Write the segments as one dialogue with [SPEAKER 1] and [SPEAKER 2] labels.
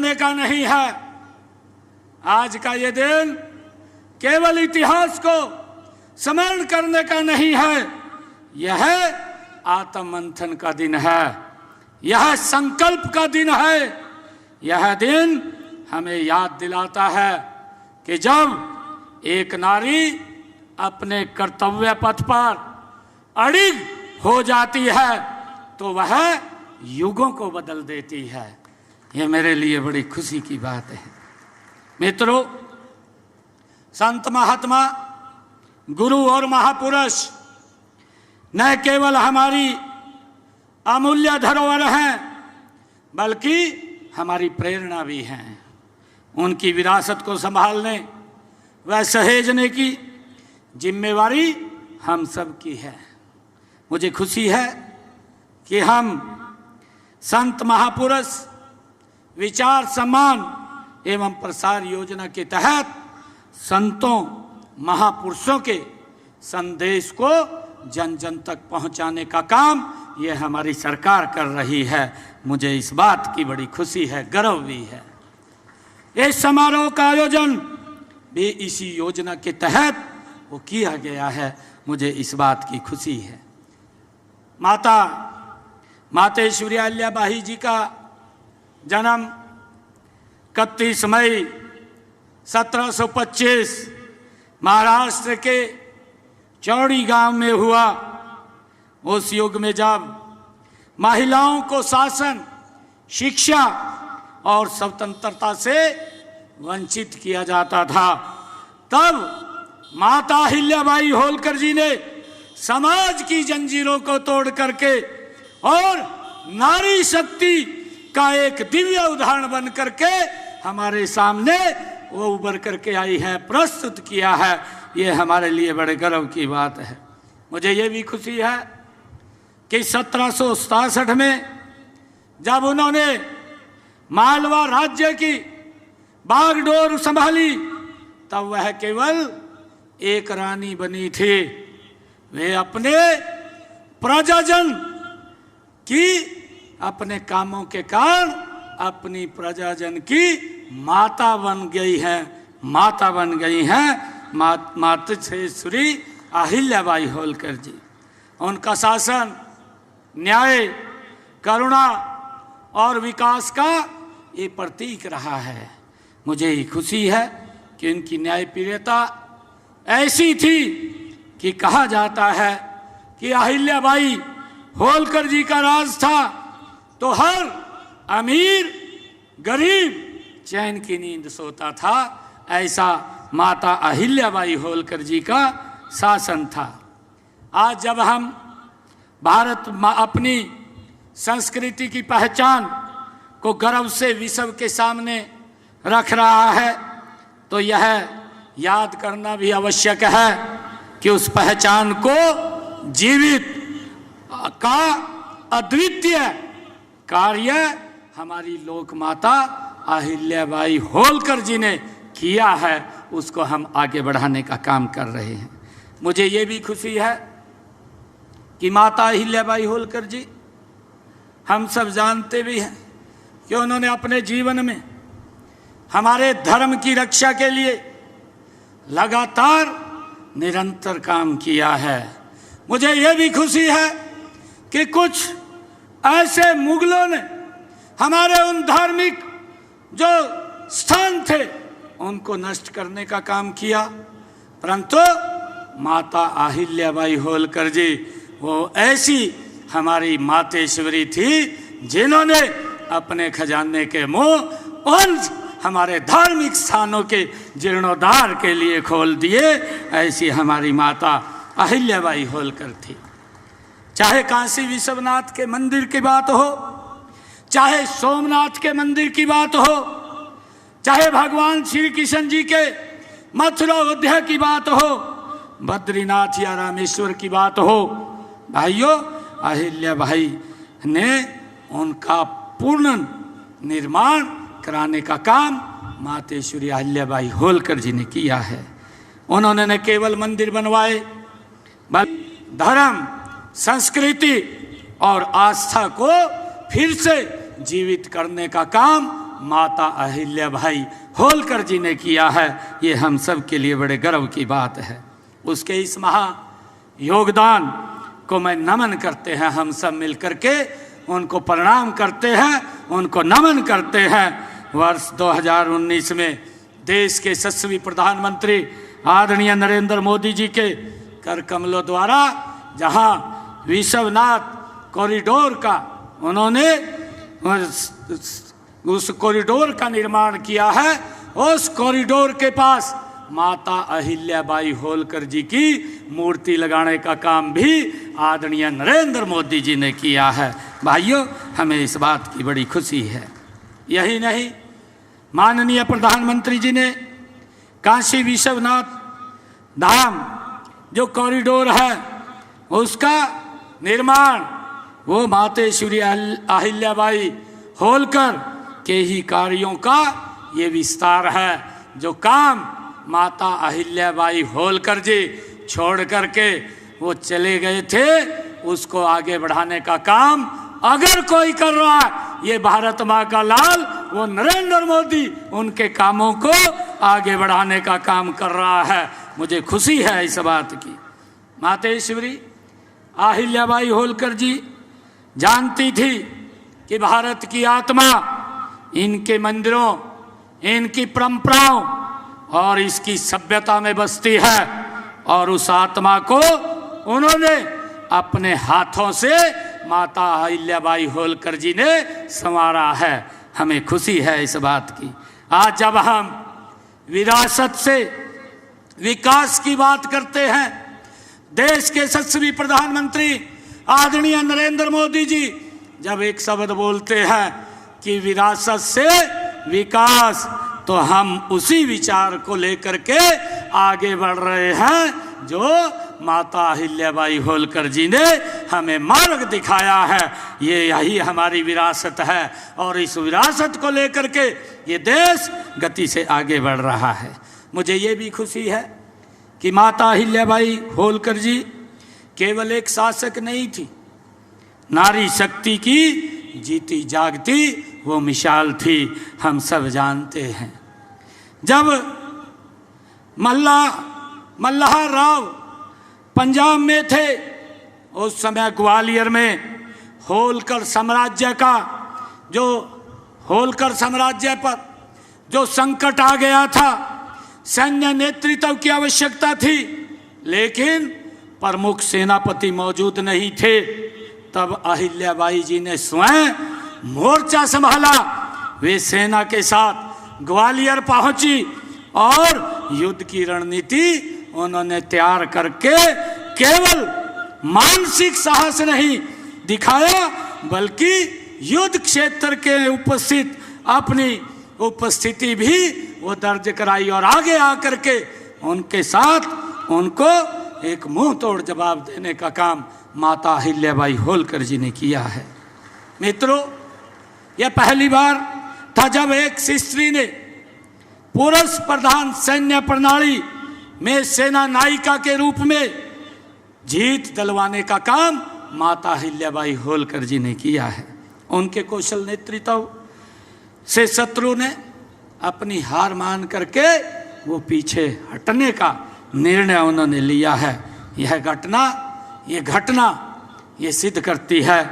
[SPEAKER 1] करने का नहीं है। आज का ये दिन केवल इतिहास को स्मरण करने का नहीं है, यह आत्म मंथन का दिन है, यह संकल्प का दिन है। यह दिन हमें याद दिलाता है कि जब एक नारी अपने कर्तव्य पथ पर अड़िग हो जाती है तो वह युगों को बदल देती है। यह मेरे लिए बड़ी खुशी की बात है। मित्रों, संत महात्मा, गुरु और महापुरुष न केवल हमारी अमूल्य धरोहर हैं बल्कि हमारी प्रेरणा भी हैं। उनकी विरासत को संभालने व सहेजने की जिम्मेवारी हम सब की है। मुझे खुशी है कि हम संत महापुरुष विचार सम्मान एवं प्रसार योजना के तहत संतों महापुरुषों के संदेश को जन जन तक पहुंचाने का काम ये हमारी सरकार कर रही है। मुझे इस बात की बड़ी खुशी है, गर्व भी है। इस समारोह का आयोजन भी इसी योजना के तहत वो किया गया है। मुझे इस बात की खुशी है। मातेश्वरी अहिल्याबाई जी का जन्म 31 मई 1725 महाराष्ट्र के चौड़ी गांव में हुआ। उस युग में जब महिलाओं को शासन, शिक्षा और स्वतंत्रता से वंचित किया जाता था, तब माता अहिल्याबाई होलकर जी ने समाज की जंजीरों को तोड़ करके और नारी शक्ति का एक दिव्य उदाहरण बन करके हमारे सामने वो उभर करके आई है, प्रस्तुत किया है। ये हमारे लिए बड़े गर्व की बात है। मुझे ये भी खुशी है कि 1767 में जब उन्होंने मालवा राज्य की बागडोर संभाली तब वह केवल एक रानी बनी थी। वे अपने प्रजाजन की, अपने कामों के कारण अपनी प्रजाजन की माता बन गई हैं, माता बन गई हैं मातेश्वरी अहिल्याबाई होलकर जी। उनका शासन न्याय, करुणा और विकास का ये प्रतीक रहा है। मुझे खुशी है कि उनकी न्यायप्रियता ऐसी थी कि कहा जाता है कि अहिल्याबाई होलकर जी का राज था तो हर अमीर गरीब चैन की नींद सोता था। ऐसा माता अहिल्याबाई होलकर जी का शासन था। आज जब हम भारत अपनी संस्कृति की पहचान को गर्व से विश्व के सामने रख रहा है तो यह याद करना भी आवश्यक है कि उस पहचान को जीवित का अद्वितीय कार्य हमारी लोक माता अहिल्याबाई होलकर जी ने किया है, उसको हम आगे बढ़ाने का काम कर रहे हैं। मुझे ये भी खुशी है कि माता अहिल्याबाई होलकर जी, हम सब जानते भी हैं कि उन्होंने अपने जीवन में हमारे धर्म की रक्षा के लिए लगातार निरंतर काम किया है। मुझे ये भी खुशी है कि कुछ ऐसे मुगलों ने हमारे उन धार्मिक जो स्थान थे उनको नष्ट करने का काम किया, परंतु माता अहिल्याबाई होलकर जी वो ऐसी हमारी मातेश्वरी थी जिन्होंने अपने खजाने के मुंह उन हमारे धार्मिक स्थानों के जीर्णोद्धार के लिए खोल दिए। ऐसी हमारी माता अहिल्याबाई होलकर थी। चाहे काशी विश्वनाथ के मंदिर की बात हो, चाहे सोमनाथ के मंदिर की बात हो, चाहे भगवान श्री कृष्ण जी के मथुरा अयोध्या की बात हो, बद्रीनाथ या रामेश्वर की बात हो, भाइयों अहिल्याबाई ने उनका पूर्ण निर्माण कराने का काम मातेश्वरी अहिल्याबाई होलकर जी ने किया है। उन्होंने न केवल मंदिर बनवाए बल्कि धर्म, संस्कृति और आस्था को फिर से जीवित करने का काम माता अहिल्याबाई होलकर जी ने किया है। ये हम सब के लिए बड़े गर्व की बात है। उसके इस महा योगदान को मैं नमन करते हैं, हम सब मिलकर के उनको प्रणाम करते हैं, उनको नमन करते हैं। वर्ष 2019 में देश के यशस्वी प्रधानमंत्री आदरणीय नरेंद्र मोदी जी के कर कमलों द्वारा जहां विश्वनाथ कॉरिडोर का उन्होंने उस कॉरिडोर का निर्माण किया है, उस कॉरिडोर के पास माता अहिल्याबाई होलकर जी की मूर्ति लगाने का काम भी आदरणीय नरेंद्र मोदी जी ने किया है। भाइयों, हमें इस बात की बड़ी खुशी है। यही नहीं, माननीय प्रधानमंत्री जी ने काशी विश्वनाथ धाम जो कॉरिडोर है उसका निर्माण वो मातेश्वरी अहिल्याबाई होलकर के ही कार्यों का ये विस्तार है। जो काम माता अहिल्याबाई होलकर जी छोड़ करके वो चले गए थे, उसको आगे बढ़ाने का काम अगर कोई कर रहा है, ये भारत माँ का लाल वो नरेंद्र मोदी उनके कामों को आगे बढ़ाने का काम कर रहा है। मुझे खुशी है इस बात की। मातेश्वरी अहिल्याबाई होलकर जी जानती थी कि भारत की आत्मा इनके मंदिरों, इनकी परंपराओं और इसकी सभ्यता में बसती है, और उस आत्मा को उन्होंने अपने हाथों से माता अहिल्याबाई होलकर जी ने संवारा है। हमें खुशी है इस बात की। आज जब हम विरासत से विकास की बात करते हैं, देश के यशस्वी प्रधानमंत्री आदरणीय नरेंद्र मोदी जी जब एक शब्द बोलते हैं कि विरासत से विकास, तो हम उसी विचार को लेकर के आगे बढ़ रहे हैं जो माता अहिल्याबाई होलकर जी ने हमें मार्ग दिखाया है। ये यही हमारी विरासत है, और इस विरासत को लेकर के ये देश गति से आगे बढ़ रहा है। मुझे ये भी खुशी है कि माता अहिल्याबाई होलकर जी केवल एक शासक नहीं थी, नारी शक्ति की जीती जागती वो मिसाल थी। हम सब जानते हैं, जब मल्हार राव पंजाब में थे, उस समय ग्वालियर में होलकर साम्राज्य पर जो संकट आ गया था, सैन्य नेतृत्व की आवश्यकता थी, लेकिन प्रमुख सेनापति मौजूद नहीं थे। तब अहिल्याबाई जी ने स्वयं मोर्चा संभाला। वे सेना के साथ ग्वालियर पहुंची और युद्ध की रणनीति उन्होंने तैयार करके केवल मानसिक साहस नहीं दिखाया, बल्कि युद्ध क्षेत्र के उपस्थित अपनी उपस्थिति भी वो दर्ज कराई, और आगे आकर के उनके साथ उनको एक मुंह तोड़ जवाब देने का काम माता अहिल्याबाई होलकर जी ने किया है। मित्रों, यह पहली बार था जब एक स्त्री ने पुरुष प्रधान सैन्य प्रणाली में सेना नायिका के रूप में जीत दिलवाने का काम माता अहिल्याबाई होलकर जी ने किया है। उनके कौशल नेतृत्व से शत्रु ने अपनी हार मान करके वो पीछे हटने का निर्णय उन्होंने लिया है। यह घटना ये सिद्ध करती है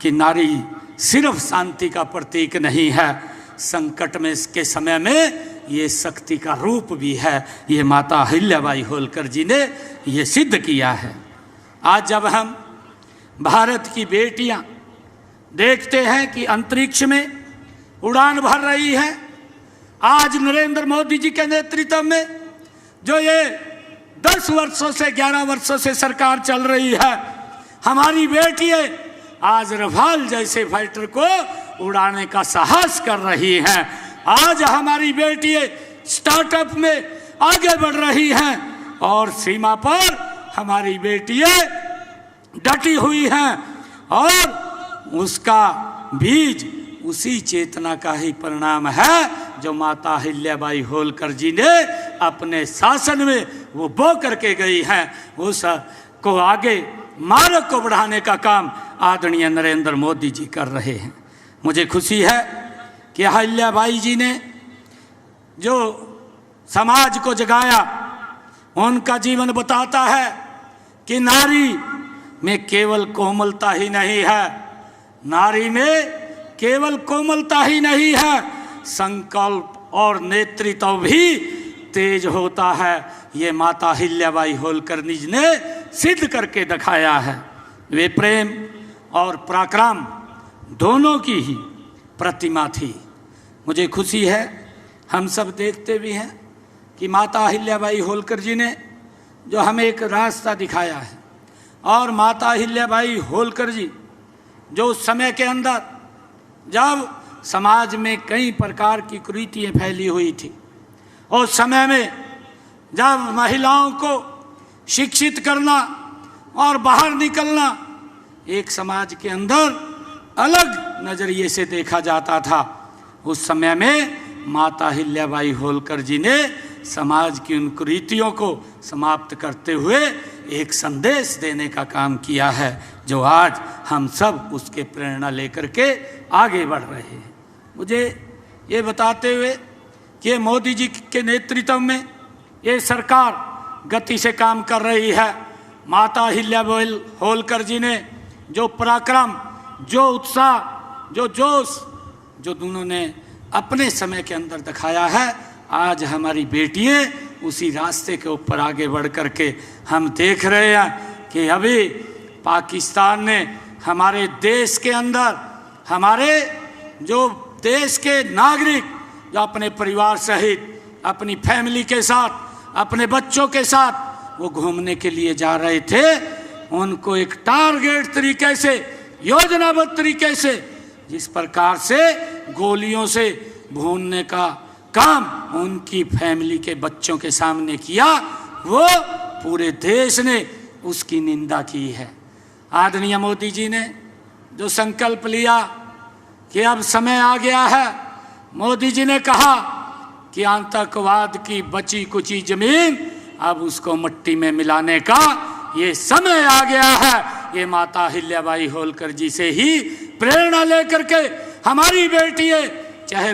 [SPEAKER 1] कि नारी सिर्फ शांति का प्रतीक नहीं है, संकट में इसके समय में ये शक्ति का रूप भी है। ये माता अहिल्याबाई होलकर जी ने ये सिद्ध किया है। आज जब हम भारत की बेटियां देखते हैं कि अंतरिक्ष में उड़ान भर रही हैं, आज नरेंद्र मोदी जी के नेतृत्व में जो ये 10 वर्षों से 11 वर्षों से सरकार चल रही है, हमारी बेटियां आज रफाल जैसे फाइटर को उड़ाने का साहस कर रही हैं। आज हमारी बेटियां स्टार्टअप में आगे बढ़ रही हैं, और सीमा पर हमारी बेटियां डटी हुई हैं, और उसका बीज उसी चेतना का ही परिणाम है जो माता अहिल्याबाई होलकर जी ने अपने शासन में वो बो करके गई हैं। उस को आगे मार्ग को बढ़ाने का काम आदरणीय नरेंद्र मोदी जी कर रहे हैं। मुझे खुशी है कि अहिल्याबाई जी ने जो समाज को जगाया, उनका जीवन बताता है कि नारी में केवल कोमलता ही नहीं है, नारी में केवल कोमलता ही नहीं है, संकल्प और नेतृत्व भी तेज होता है। ये माता अहिल्याबाई होलकर ने सिद्ध करके दिखाया है। वे प्रेम और पराक्रम दोनों की ही प्रतिमा थी। मुझे खुशी है, हम सब देखते भी हैं कि माता अहिल्याबाई होलकर जी ने जो हमें एक रास्ता दिखाया है, और माता अहिल्याबाई होलकर जी जो उस समय के अंदर जब समाज में कई प्रकार की कुरीतियाँ फैली हुई थी, उस समय में जब महिलाओं को शिक्षित करना और बाहर निकलना एक समाज के अंदर अलग नज़रिए से देखा जाता था, उस समय में माता अहिल्याबाई होलकर जी ने समाज की उन कुरीतियों को समाप्त करते हुए एक संदेश देने का काम किया है, जो आज हम सब उसके प्रेरणा लेकर के आगे बढ़ रहे हैं। मुझे ये बताते हुए कि मोदी जी के नेतृत्व में ये सरकार गति से काम कर रही है। माता अहिल्याबाई होलकर जी ने जो पराक्रम, जो उत्साह, जो जोश, जो दोनों ने अपने समय के अंदर दिखाया है, आज हमारी बेटियां उसी रास्ते के ऊपर आगे बढ़ कर के हम देख रहे हैं कि अभी पाकिस्तान ने हमारे देश के अंदर, हमारे जो देश के नागरिक जो अपने परिवार सहित, अपनी फैमिली के साथ, अपने बच्चों के साथ वो घूमने के लिए जा रहे थे, उनको एक टारगेट तरीके से, योजनाबद्ध तरीके से, जिस प्रकार से गोलियों से भूनने का काम उनकी फैमिली के बच्चों के सामने किया, वो पूरे देश ने उसकी निंदा की है। आदरणीय मोदी जी ने जो संकल्प लिया कि अब समय आ गया है, मोदी जी ने कहा कि आतंकवाद की बची कुची जमीन अब उसको मिट्टी में मिलाने का ये समय आ गया है। ये माता अहिल्याबाई होलकर जी से ही प्रेरणा लेकर के हमारी बेटियां, चाहे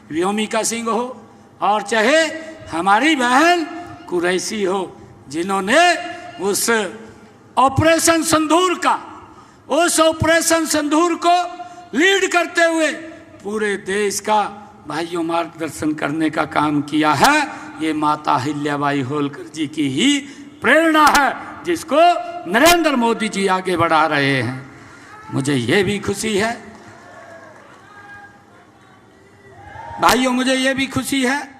[SPEAKER 1] व्योमिका सिंह हो और चाहे हमारी बहन कुरैशी हो, जिन्होंने उस ऑपरेशन सिंदूर को लीड करते हुए पूरे देश का भाइयों मार्गदर्शन करने का काम किया है। ये माता अहिल्याबाई होलकर जी की ही प्रेरणा है, जिसको नरेंद्र मोदी जी आगे बढ़ा रहे हैं। मुझे ये भी खुशी है भाइयों, मुझे ये भी खुशी है